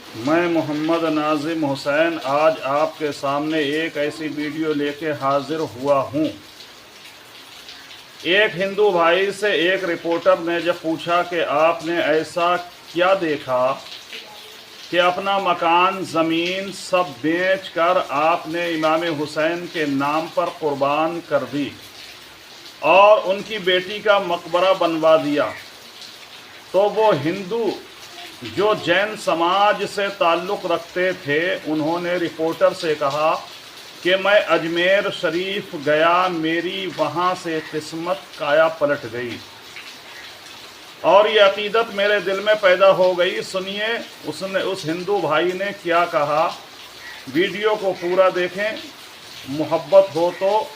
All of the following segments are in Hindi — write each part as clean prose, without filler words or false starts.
मैं मोहम्मद नाजिम हुसैन आज आपके सामने एक ऐसी वीडियो लेके हाजिर हुआ हूँ। एक हिंदू भाई से एक रिपोर्टर ने जब पूछा कि आपने ऐसा क्या देखा कि अपना मकान ज़मीन सब बेचकर आपने इमाम हुसैन के नाम पर कुर्बान कर दी और उनकी बेटी का मकबरा बनवा दिया, तो वो हिंदू जो जैन समाज से ताल्लुक़ रखते थे उन्होंने रिपोर्टर से कहा कि मैं अजमेर शरीफ गया, मेरी वहाँ से किस्मत काया पलट गई और ये अक़ीदत मेरे दिल में पैदा हो गई। सुनिए उस हिंदू भाई ने क्या कहा, वीडियो को पूरा देखें, मोहब्बत हो तो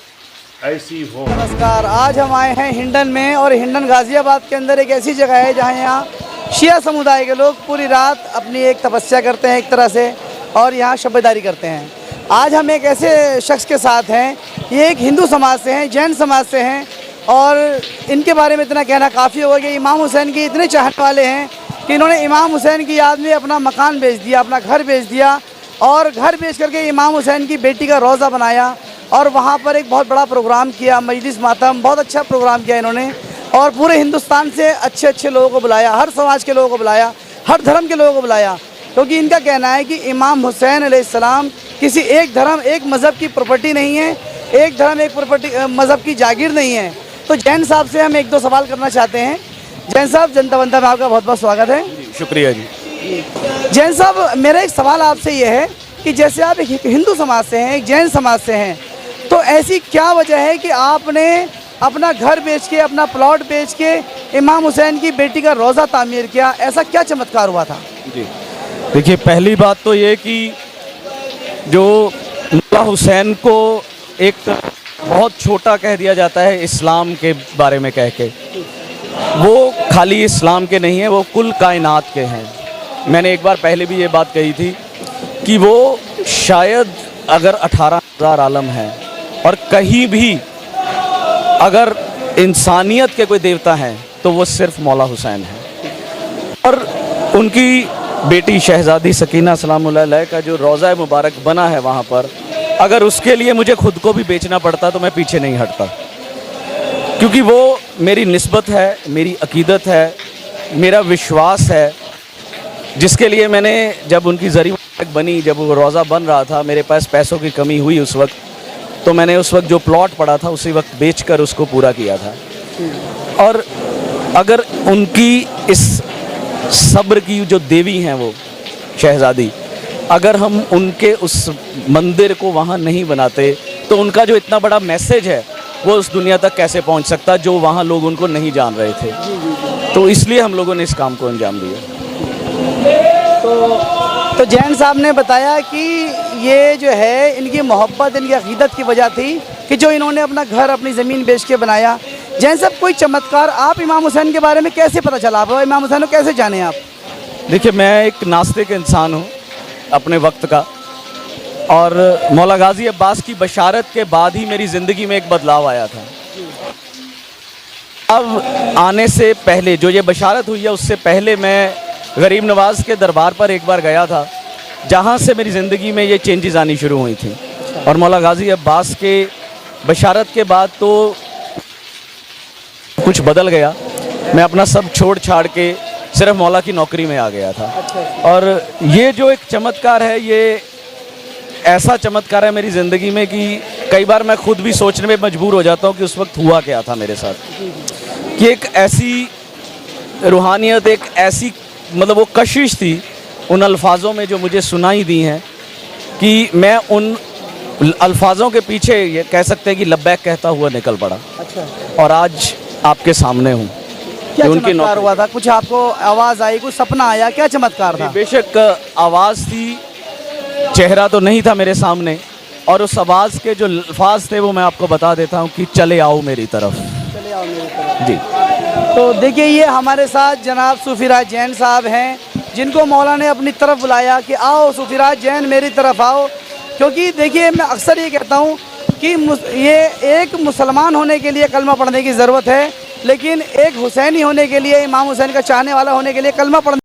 ऐसी हो। नमस्कार, आज हम आए हैं हिंडन में और हिंडन गाज़ियाबाद के अंदर एक ऐसी जगह है जहाँ यहाँ शिया समुदाय के लोग पूरी रात अपनी एक तपस्या करते हैं एक तरह से, और यहाँ शबेदारी करते हैं। आज हम एक ऐसे शख्स के साथ हैं, ये एक हिंदू समाज से हैं, जैन समाज से हैं, और इनके बारे में इतना कहना काफ़ी होगा कि इमाम हुसैन के इतने चाहने वाले हैं कि इन्होंने इमाम हुसैन की याद में अपना मकान बेच दिया, अपना घर बेच दिया, और घर बेच करके इमाम हुसैन की बेटी का रोज़ा बनाया और वहाँ पर एक बहुत बड़ा प्रोग्राम किया, मजलिस मातम, बहुत अच्छा प्रोग्राम किया इन्होंने, और पूरे हिंदुस्तान से अच्छे अच्छे लोगों को बुलाया, हर समाज के लोगों को बुलाया, हर धर्म के लोगों को बुलाया, क्योंकि इनका कहना है कि इमाम हुसैन अलैहिस्सलाम किसी एक धर्म एक मज़हब की प्रॉपर्टी नहीं है, एक धर्म एक प्रॉपर्टी मज़हब की जागीर नहीं है। तो जैन साहब से हम एक दो सवाल करना चाहते हैं। जैन साहब, जनता बनता में आपका बहुत बहुत स्वागत है। शुक्रिया जी। जैन साहब, मेरा एक सवाल आपसे ये है कि जैसे आप एक हिंदू समाज से हैं, एक जैन समाज से हैं, तो ऐसी क्या वजह है कि आपने अपना घर बेच के, अपना प्लॉट बेच के इमाम हुसैन की बेटी का रोज़ा तामीर किया? ऐसा क्या चमत्कार हुआ था? जी देखिए, पहली बात तो ये कि जो मुल्ला हुसैन को एक बहुत छोटा कह दिया जाता है इस्लाम के बारे में कह के, वो खाली इस्लाम के नहीं है, वो कुल कायनात के हैं। मैंने एक बार पहले भी ये बात कही थी कि वो शायद अगर 18,000 आलम हैं और कहीं भी अगर इंसानियत के कोई देवता हैं तो वो सिर्फ मौला हुसैन है। और उनकी बेटी शहज़ादी सकीना सलामुल्लाह अलैहा का जो रोज़ा मुबारक बना है वहाँ पर, अगर उसके लिए मुझे खुद को भी बेचना पड़ता तो मैं पीछे नहीं हटता, क्योंकि वो मेरी निस्बत है, मेरी अकीदत है, मेरा विश्वास है, जिसके लिए मैंने जब उनकी ज़री बनी, जब वो रोज़ा बन रहा था, मेरे पास पैसों की कमी हुई उस वक्त, तो मैंने उस वक्त जो प्लॉट पड़ा था उसी वक्त बेचकर उसको पूरा किया था। और अगर उनकी इस सब्र की जो देवी हैं वो शहज़ादी, अगर हम उनके उस मंदिर को वहाँ नहीं बनाते तो उनका जो इतना बड़ा मैसेज है वो उस दुनिया तक कैसे पहुँच सकता, जो वहाँ लोग उनको नहीं जान रहे थे। तो इसलिए हम लोगों ने इस काम को अंजाम दिया। तो जैन साहब ने बताया कि ये जो है इनकी मोहब्बत, इनकी अक़ीदत की वजह थी कि जो इन्होंने अपना घर, अपनी ज़मीन बेच के बनाया। जैन साहब, कोई चमत्कार आप इमाम हुसैन के बारे में कैसे पता चला, आप इमाम हुसैन को कैसे जाने आप? देखिए, मैं एक नास्तिक इंसान हूँ अपने वक्त का, और मौला गाज़ी अब्बास की बशारत के बाद ही मेरी ज़िंदगी में एक बदलाव आया था। अब आने से पहले जो ये बशारत हुई है, उससे पहले मैं गरीब नवाज़ के दरबार पर एक बार गया था, जहाँ से मेरी ज़िंदगी में ये चेंजेस आनी शुरू हुई थी। और मौला गाज़ी अब्बास के बशारत के बाद तो कुछ बदल गया। मैं अपना सब छोड़ छाड़ के सिर्फ मौला की नौकरी में आ गया था। और ये जो एक चमत्कार है, ये ऐसा चमत्कार है मेरी ज़िंदगी में कि कई बार मैं खुद भी सोचने में मजबूर हो जाता हूँ कि उस वक्त हुआ क्या था मेरे साथ। कि एक ऐसी रूहानियत, एक ऐसी मतलब वो कशिश थी उन अल्फाज़ों में जो मुझे सुनाई दी हैं, कि मैं उन अल्फाज़ों के पीछे ये कह सकते हैं कि लब्बैक कहता हुआ निकल पड़ा। अच्छा। और आज आपके सामने हूँ। क्या चमत्कार हुआ था? कुछ आपको आवाज़ आई, कुछ सपना आया, क्या चमत्कार था? बेशक आवाज़ थी, चेहरा तो नहीं था मेरे सामने, और उस आवाज़ के जो अल्फाज थे वो मैं आपको बता देता हूँ कि चले आओ मेरी तरफ। चले आओ मेरी तरफ। जी। तो देखिए, ये हमारे साथ जनाब सूफीराज जैन साहब हैं, जिनको मौला ने अपनी तरफ बुलाया कि आओ सूफीराज जैन मेरी तरफ आओ। क्योंकि देखिए, मैं अक्सर ये कहता हूँ कि ये एक मुसलमान होने के लिए कलमा पढ़ने की ज़रूरत है, लेकिन एक हुसैनी होने के लिए, इमाम हुसैन का चाहने वाला होने के लिए कलमा पढ़ने